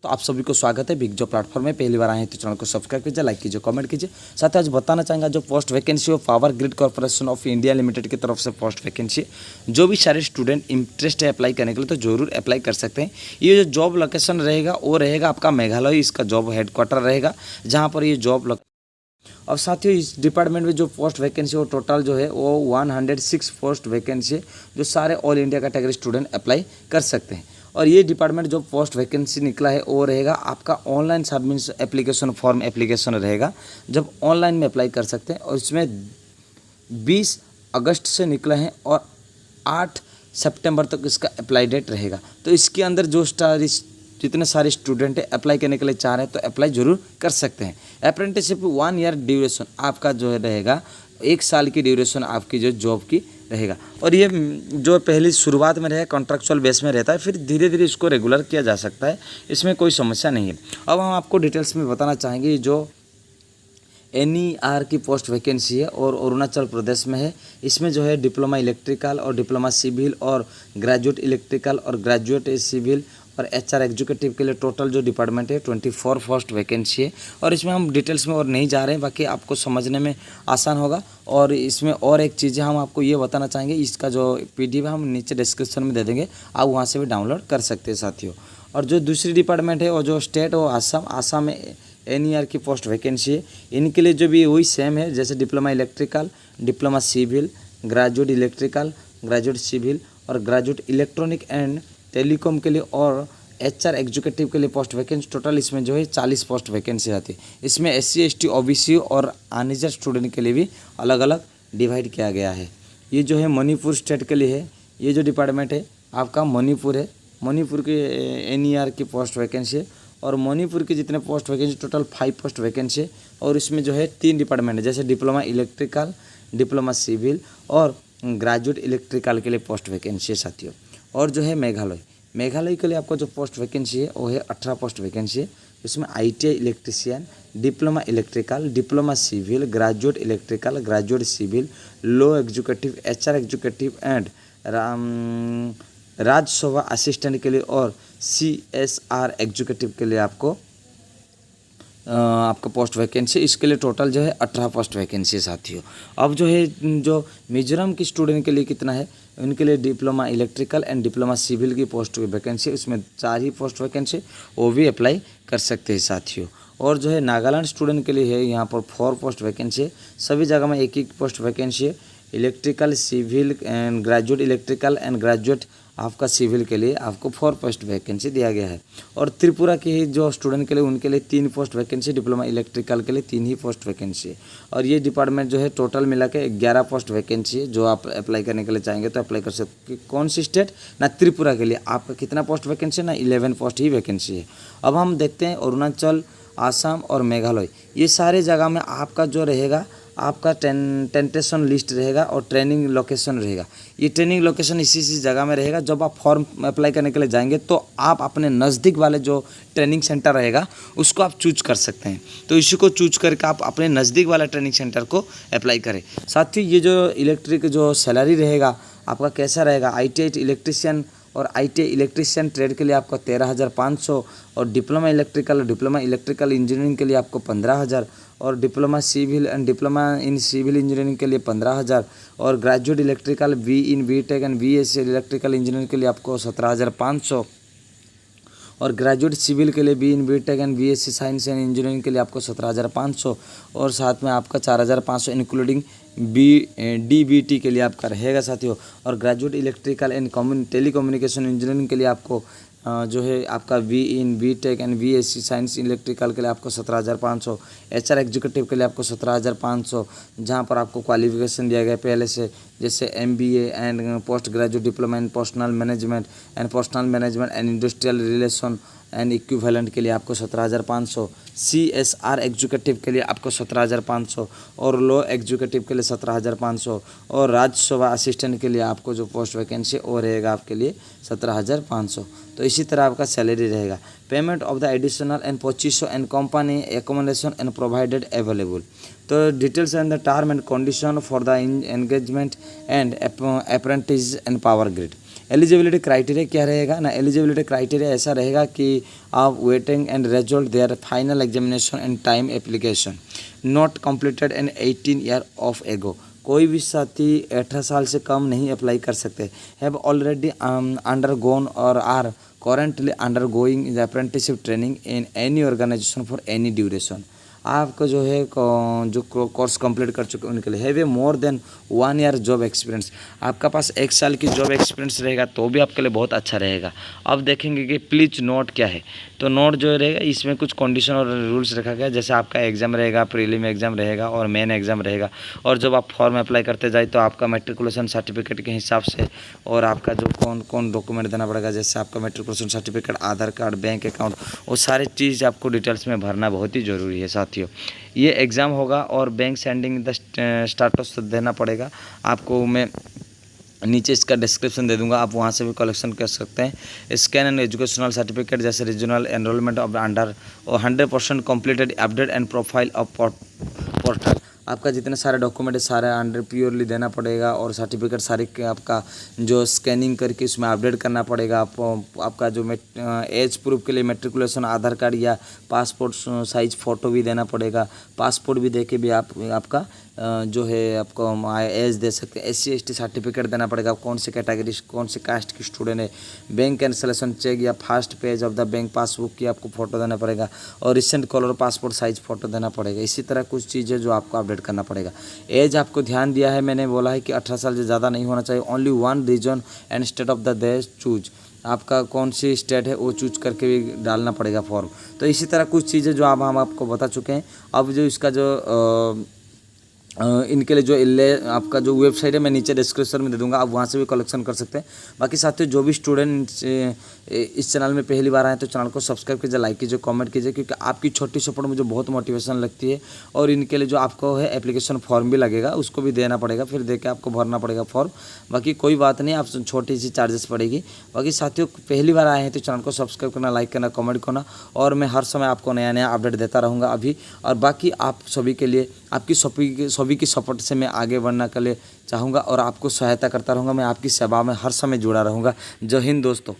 तो आप सभी को स्वागत है बिग जॉब प्लेटफॉर्म में। पहली बार आए हैं तो चैनल को सब्सक्राइब कीजिए, लाइक कीजिए, कमेंट कीजिए। साथ ही आज बताना चाहेंगे जो पोस्ट वैकेंसी हो power grid corporation of India limited की तरफ से पोस्ट वैकेंसी, जो भी सारे स्टूडेंट इंटरेस्ट है अप्लाई करने के लिए तो जरूर अप्लाई कर सकते हैं। ये जो जॉब लोकेशन रहेगा वो रहेगा आपका मेघालय, इसका जॉब हेडक्वार्टर रहेगा जहाँ पर ये जॉब और साथियों इस डिपार्टमेंट में जो पोस्ट वैकेंसी वो टोटल जो है वो 106 पोस्ट वैकेंसी है, जो सारे all India category student apply कर सकते हैं। और ये डिपार्टमेंट जो पोस्ट वैकेंसी निकला है वो रहेगा आपका online submission application form application रहेगा, जब ऑनलाइन में अप्लाई कर सकते हैं। और इसमें 20 अगस्त से निकला है और 8 सितंबर तक इसका अप्लाई डेट रहेगा। तो इसके अंदर जो जितने सारे स्टूडेंट है अप्लाई करने के लिए चाह रहे हैं तो अप्लाई जरूर कर सकते हैं। अप्रेंटिसशिप 1 ईयर ड्यूरेशन आपका जो है रहेगा, 1 साल की ड्यूरेशन आपकी जो जॉब की रहेगा। और ये जो पहली शुरुआत में रहेगा कॉन्ट्रैक्चुअल बेस में रहता है, फिर धीरे धीरे इसको रेगुलर किया जा सकता है, इसमें कोई समस्या नहीं है। अब हम आपको डिटेल्स में बताना चाहेंगे जो NER की पोस्ट वैकेंसी है और अरुणाचल प्रदेश में है। इसमें जो है डिप्लोमा इलेक्ट्रिकल और डिप्लोमा सिविल और ग्रेजुएट इलेक्ट्रिकल और ग्रेजुएट सिविल और HR एग्जीक्यूटिव के लिए टोटल जो डिपार्टमेंट है 24 पोस्ट वैकेंसी है। और इसमें हम डिटेल्स में और नहीं जा रहे हैं, बाकी आपको समझने में आसान होगा। और इसमें और एक चीज़ें हम आपको ये बताना चाहेंगे, इसका जो PDF हम नीचे डिस्क्रिप्शन में दे देंगे, आप वहाँ से भी डाउनलोड कर सकते हैं साथियों। और जो दूसरी डिपार्टमेंट है वो जो स्टेट वो आसाम में NER की पोस्ट वैकेंसी है। इनके लिए जो भी वही सेम है, जैसे diploma electrical, diploma civil, graduate electrical, graduate civil और ग्रेजुएट इलेक्ट्रॉनिक एंड टेलीकॉम के लिए और HR एग्जीक्यूटिव के लिए पोस्ट वैकेंसी टोटल इसमें जो है 40 पोस्ट वैकेंसी आती है। इसमें SC ST OBC और अनरिजर्व स्टूडेंट के लिए भी अलग अलग डिवाइड किया गया है। ये जो है मणिपुर स्टेट के लिए है, ये जो डिपार्टमेंट है आपका मणिपुर है, मणिपुर के NER की पोस्ट वैकेंसी है। और मणिपुर के जितने post vacancy total 5 post vacancy है। और इसमें जो है 3 डिपार्टमेंट है, जैसे डिप्लोमा इलेक्ट्रिकल, डिप्लोमा सिविल और ग्रेजुएट इलेक्ट्रिकल के लिए पोस्ट वैकेंसी है साथियों। और जो है मेघालय के लिए आपको जो पोस्ट वैकेंसी है वो है 18 पोस्ट वैकेंसी है। इसमें ITI electrician, diploma electrical, diploma civil, graduate electrical, graduate civil, law executive, HR executive and Rajya Sabha assistant के लिए और CSR एग्जीक्यूटिव के लिए आपको आपका पोस्ट वैकेंसी, इसके लिए टोटल जो है 18 पोस्ट वैकेंसी साथियों। अब जो है जो मिजोरम की स्टूडेंट के लिए कितना है, उनके लिए diploma electrical and diploma civil की पोस्ट वैकेंसी, उसमें 4 ही पोस्ट वैकेंसी, वो भी अप्लाई कर सकते हैं साथियों। और जो है नागालैंड स्टूडेंट के लिए है यहाँ पर 4 पोस्ट वैकेंसी है। सभी जगह में एक पोस्ट वैकेंसी है। Electrical, civil and graduate electrical and graduate आपका सिविल के लिए आपको 4 पोस्ट वैकेंसी दिया गया है। और त्रिपुरा के जो स्टूडेंट के लिए उनके लिए 3 पोस्ट वैकेंसी, डिप्लोमा इलेक्ट्रिकल के लिए 3 ही पोस्ट वैकेंसी है। और ये डिपार्टमेंट जो है टोटल मिला के 11 पोस्ट वैकेंसी है, जो आप अप्लाई करने के लिए चाहेंगे तो अप्लाई कर सकते। कौन सी स्टेट ना त्रिपुरा के लिए आपका कितना पोस्ट वैकेंसी ना 11 पोस्ट ही वैकेंसी है। अब हम देखते हैं अरुणाचल, आसाम और मेघालय, ये सारे जगह में आपका जो रहेगा आपका टेंटेशन लिस्ट रहेगा और ट्रेनिंग लोकेशन रहेगा। ये ट्रेनिंग लोकेशन इसी जगह में रहेगा। जब आप फॉर्म अप्लाई करने के लिए जाएंगे तो आप अपने नज़दीक वाले जो ट्रेनिंग सेंटर रहेगा उसको आप चूज कर सकते हैं। तो इसी को चूज करके आप अपने नज़दीक वाला ट्रेनिंग सेंटर को अप्लाई करें। साथ ही ये जो इलेक्ट्रिक जो सैलरी रहेगा आपका कैसा रहेगा, ITI इलेक्ट्रीशियन और ITI इलेक्ट्रीशियन ट्रेड के लिए आपको 13,500 और डिप्लोमा इलेक्ट्रिकल इंजीनियरिंग के लिए आपको 15,000 और diploma civil and diploma in civil engineering के लिए 15,000 और graduate electrical BTech and BSc electrical engineering के लिए आपको 17,500 और ग्रेजुएट सिविल के लिए BTech and BSc science and engineering के लिए आपको 17,500 और साथ में आपका 4,500 इंक्लूडिंग DBT के लिए आपका रहेगा साथियों। और graduate electrical and telecommunication engineering के लिए आपको जो है आपका BTech and BSc science electrical के लिए आपको 17,500, HR एग्जीक्यूटिव के लिए आपको 17,500, जहाँ पर आपको क्वालिफिकेशन दिया गया पहले से, जैसे MBA and post graduate diploma in personal management and industrial relation and equivalent के लिए आपको 17,500, CSR एग्जीक्यूटिव के लिए आपको 17,500 और लो एग्जीक्यूटिव के लिए 17,500 और राज्यसभा असिस्टेंट के लिए आपको जो पोस्ट वैकेंसी वो रहेगा आपके लिए 17,500। तो इसी तरह आपका सैलरी रहेगा। Payment of the additional and 2500 and company accommodation and provided available. तो details and the term and condition for the engagement and apprentice and Power Grid. Eligibility criteria क्या रहेगा ना, एलिजिबिलिटी क्राइटेरिया ऐसा रहेगा कि आप waiting and result their final examination and time application not completed and 18 year of ago. कोई भी साथी 18 साल से कम नहीं अप्लाई कर सकते। हैव ऑलरेडी अंडरगोन और are currently undergoing the apprenticeship training in any organization for any duration। आपको जो है जो कोर्स कंप्लीट कर चुके उनके लिए have a more than 1 year job experience. आपका पास 1 साल की जॉब एक्सपीरियंस रहेगा तो भी आपके लिए बहुत अच्छा रहेगा। अब देखेंगे कि प्लीज नोट क्या है, तो नोट जो रहेगा इसमें कुछ कंडीशन और रूल्स रखा गया, जैसे आपका एग्जाम रहेगा, प्रीलिम एग्जाम रहेगा और मेन एग्जाम रहेगा। और जब आप फॉर्म अप्लाई करते जाए तो आपका मेट्रिकुलेशन सर्टिफिकेट के हिसाब से और आपका जो कौन कौन डॉक्यूमेंट देना पड़ेगा, जैसे आपका मेट्रिकुलेशन सर्टिफिकेट, आधार कार्ड, बैंक अकाउंट, वो सारी चीज़ आपको डिटेल्स में भरना बहुत ही ज़रूरी है साथियों। ये एग्ज़ाम होगा और बैंक सेंडिंग द स्टेटस देना पड़ेगा आपको। मैं नीचे इसका डिस्क्रिप्शन दे दूंगा, आप वहाँ से भी कलेक्शन कर सकते हैं। स्कैन एंड एजुकेशनल सर्टिफिकेट जैसे रीजनल एनरोलमेंट ऑफ अंडर और 100% completed update and profile of portal. आपका जितने सारे डॉक्यूमेंट है सारे अंडर प्योरली देना पड़ेगा और सर्टिफिकेट सारे आपका जो स्कैनिंग करके उसमें अपडेट करना पड़ेगा। आपका जो एज प्रूफ के लिए मेट्रिकुलेशन, आधार कार्ड या पासपोर्ट साइज फ़ोटो भी देना पड़ेगा। पासपोर्ट भी दे के भी आपका जो है आपको एज दे सकते हैं। SC ST सर्टिफिकेट देना पड़ेगा, कौन से कैटेगरी कौन से कास्ट की स्टूडेंट है। बैंक कैंसलेशन चेक या first page of the bank passbook की आपको फ़ोटो देना पड़ेगा और recent colour passport size photo देना पड़ेगा। इसी तरह कुछ चीज़ें जो आपको अपडेट करना पड़ेगा। एज आपको ध्यान दिया है, मैंने बोला है कि 18 साल से ज़्यादा नहीं होना चाहिए। Only 1 region and state of the देश चूज, आपका कौन सी स्टेट है वो चूज करके भी डालना पड़ेगा फॉर्म। तो इसी तरह कुछ चीज़ें जो अब हम आपको बता चुके हैं। अब जो इसका जो इनके लिए जो आपका जो वेबसाइट है मैं नीचे डिस्क्रिप्शन में दे दूंगा, आप वहाँ से भी कलेक्शन कर सकते हैं। बाकी साथियों जो भी स्टूडेंट इस चैनल में पहली बार आए तो चैनल को सब्सक्राइब कीजिए, लाइक कीजिए, कमेंट कीजिए, क्योंकि आपकी छोटी सपोर्ट मुझे बहुत मोटिवेशन लगती है। और इनके लिए जो आपको है एप्लीकेशन फॉर्म भी लगेगा, उसको भी देना पड़ेगा, फिर दे के आपको भरना पड़ेगा फॉर्म। बाकी कोई बात नहीं, आप छोटी सी चार्जेस पड़ेगी। बाकी साथियों पहली बार आए हैं तो चैनल को सब्सक्राइब करना, लाइक करना, कमेंट करना, और मैं हर समय आपको नया नया अपडेट देता रहूँगा अभी। और बाकी आप सभी के लिए आपकी सभी की सपोर्ट से मैं आगे बढ़ना के लिए चाहूँगा और आपको सहायता करता रहूँगा। मैं आपकी सेवा में हर समय जुड़ा रहूँगा। जय हिंद दोस्तों।